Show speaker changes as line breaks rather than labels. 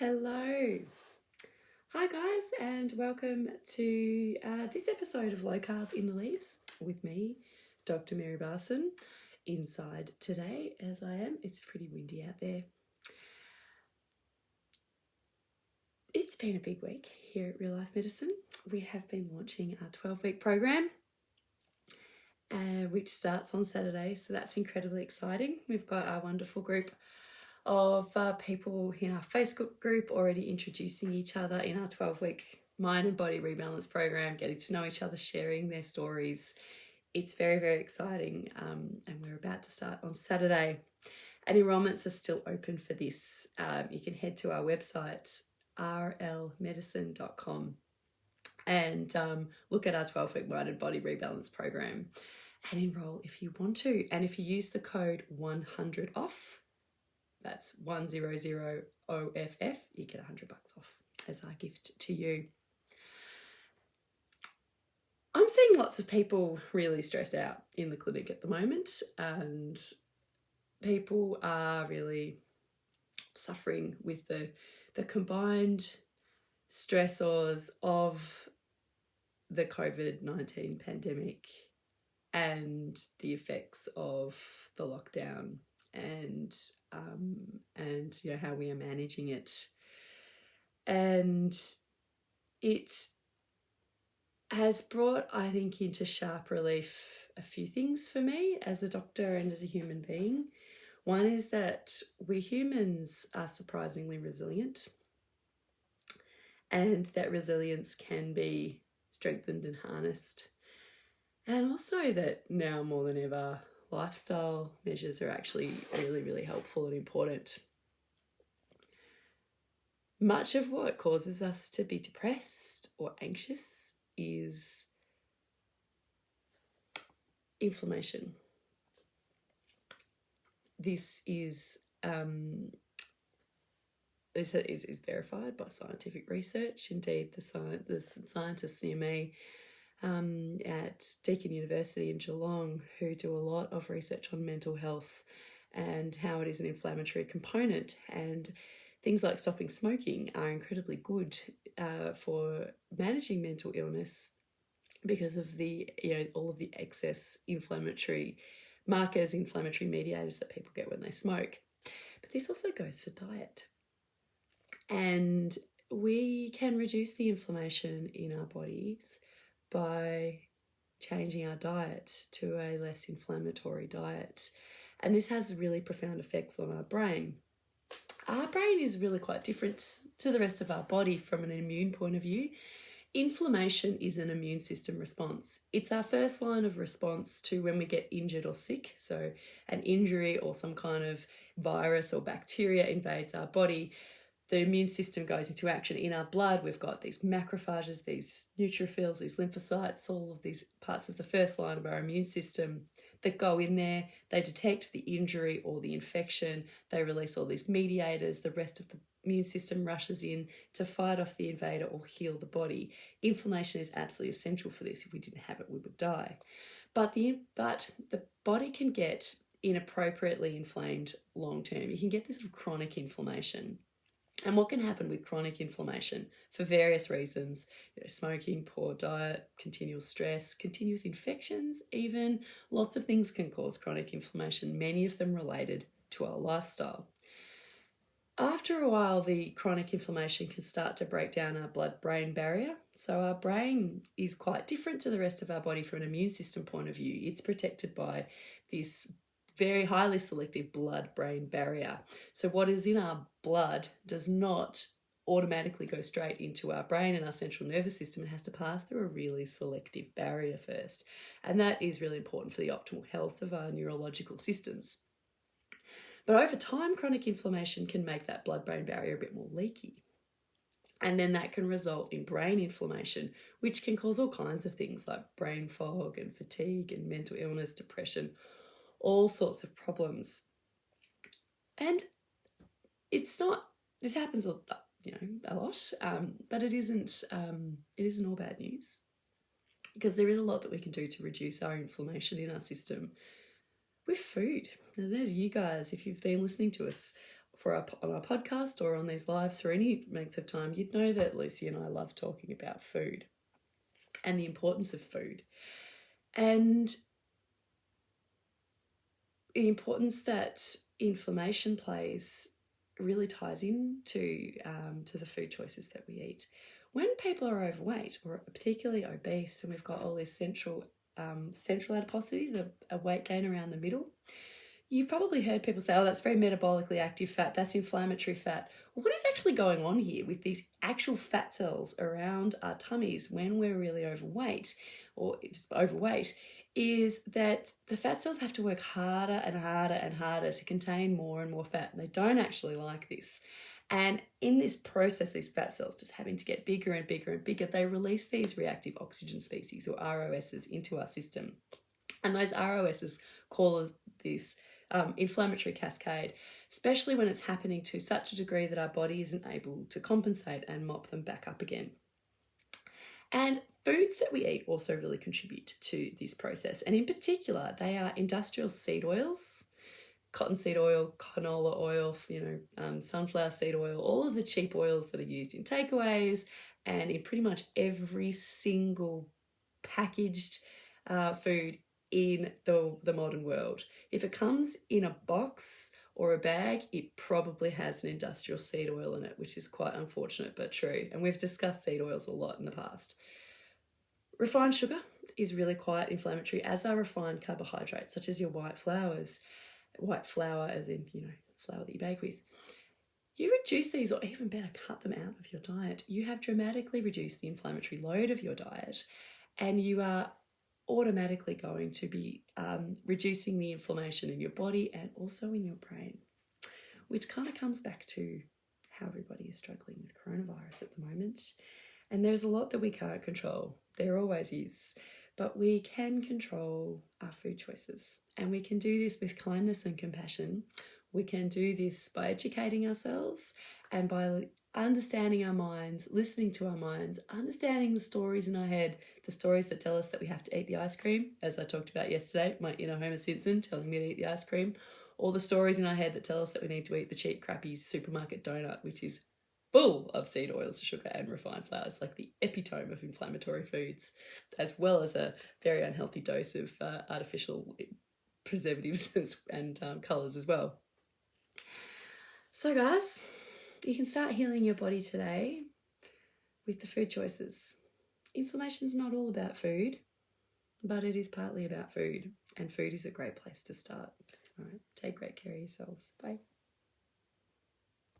Hello. Hi guys, and welcome to this episode of Low Carb in the Leaves with me, Dr. Mary Barson, inside today as I am. It's pretty windy out there. It's been a big week here at Real Life Medicine. We have been launching our 12-week program, which starts on Saturday, so that's incredibly exciting. We've got our wonderful group of people in our Facebook group already introducing each other in our 12-week mind and body rebalance program, getting to know each other, sharing their stories. It's very, very exciting, and we're about to start on Saturday. And enrollments are still open for this. You can head to our website, rlmedicine.com, and look at our 12-week mind and body rebalance program and enroll if you want to. And if you use the code 100OFF, that's 100OFF, you get $100 off as our gift to you. I'm seeing lots of people really stressed out in the clinic at the moment, and people are really suffering with the combined stressors of the COVID-19 pandemic and the effects of the lockdown and you know how we are managing it. And it has brought, I think, into sharp relief a few things for me as a doctor and as a human being. One is that we humans are surprisingly resilient, and that resilience can be strengthened and harnessed. And also that now more than ever, lifestyle measures are actually really, really helpful and important. Much of what causes us to be depressed or anxious is inflammation. This is verified by scientific research. Indeed, the scientists near me at Deakin University in Geelong, who do a lot of research on mental health and how it is an inflammatory component, and things like stopping smoking are incredibly good for managing mental illness because of all of the excess inflammatory markers, inflammatory mediators that people get when they smoke. But this also goes for diet. And we can reduce the inflammation in our bodies by changing our diet to a less inflammatory diet. And this has really profound effects on our brain. Our brain is really quite different to the rest of our body from an immune point of view. Inflammation is an immune system response. It's our first line of response to when we get injured or sick. So an injury or some kind of virus or bacteria invades our body. The immune system goes into action. In our blood, we've got these macrophages, these neutrophils, these lymphocytes, all of these parts of the first line of our immune system that go in there. They detect the injury or the infection. They release all these mediators. The rest of the immune system rushes in to fight off the invader or heal the body. Inflammation is absolutely essential for this. If we didn't have it, we would die. But the body can get inappropriately inflamed long term. You can get this chronic inflammation. And what can happen with chronic inflammation for various reasons, smoking, poor diet, continual stress, continuous infections, even lots of things can cause chronic inflammation, many of them related to our lifestyle. After a while, the chronic inflammation can start to break down our blood-brain barrier. So our brain is quite different to the rest of our body from an immune system point of view. It's protected by this very highly selective blood-brain barrier. So what is in our blood does not automatically go straight into our brain and our central nervous system. It has to pass through a really selective barrier first. And that is really important for the optimal health of our neurological systems. But over time, chronic inflammation can make that blood-brain barrier a bit more leaky. And then that can result in brain inflammation, which can cause all kinds of things like brain fog and fatigue and mental illness, depression, all sorts of problems. And this happens a lot, but it isn't all bad news, because there is a lot that we can do to reduce our inflammation in our system with food. As you guys, if you've been listening to us on our podcast or on these lives for any length of time, you'd know that Lucy and I love talking about food and the importance of food. And the importance that inflammation plays really ties into to the food choices that we eat. When people are overweight or particularly obese, and we've got all this central adiposity, a weight gain around the middle, you've probably heard people say, oh, that's very metabolically active fat, that's inflammatory fat. Well, what is actually going on here with these actual fat cells around our tummies when we're really overweight is that the fat cells have to work harder and harder and harder to contain more and more fat, and they don't actually like this. And in this process, these fat cells just having to get bigger and bigger and bigger, they release these reactive oxygen species, or ROSs, into our system. And those ROSs cause this inflammatory cascade, especially when it's happening to such a degree that our body isn't able to compensate and mop them back up again. And foods that we eat also really contribute to this process. And in particular, they are industrial seed oils, cottonseed oil, canola oil, sunflower seed oil, all of the cheap oils that are used in takeaways and in pretty much every single packaged food in the modern world. If it comes in a box or a bag, it probably has an industrial seed oil in it, which is quite unfortunate but true. And we've discussed seed oils a lot in the past. Refined sugar is really quite inflammatory, as are refined carbohydrates, such as your white flour as in, flour that you bake with. You reduce these, or even better, cut them out of your diet. You have dramatically reduced the inflammatory load of your diet, and you are automatically going to be reducing the inflammation in your body and also in your brain, which kind of comes back to how everybody is struggling with coronavirus at the moment. And there's a lot that we can't control. There always is. But we can control our food choices, and we can do this with kindness and compassion. We can do this by educating ourselves and by understanding our minds, listening to our minds, understanding the stories in our head, the stories that tell us that we have to eat the ice cream, as I talked about yesterday, my inner Homer Simpson telling me to eat the ice cream, or the stories in our head that tell us that we need to eat the cheap, crappy supermarket donut, which is full of seed oils, sugar, and refined flour. It's like the epitome of inflammatory foods, as well as a very unhealthy dose of artificial preservatives and colours as well. So guys, you can start healing your body today with the food choices. Inflammation's not all about food, but it is partly about food, and food is a great place to start. All right, take great care of yourselves. Bye.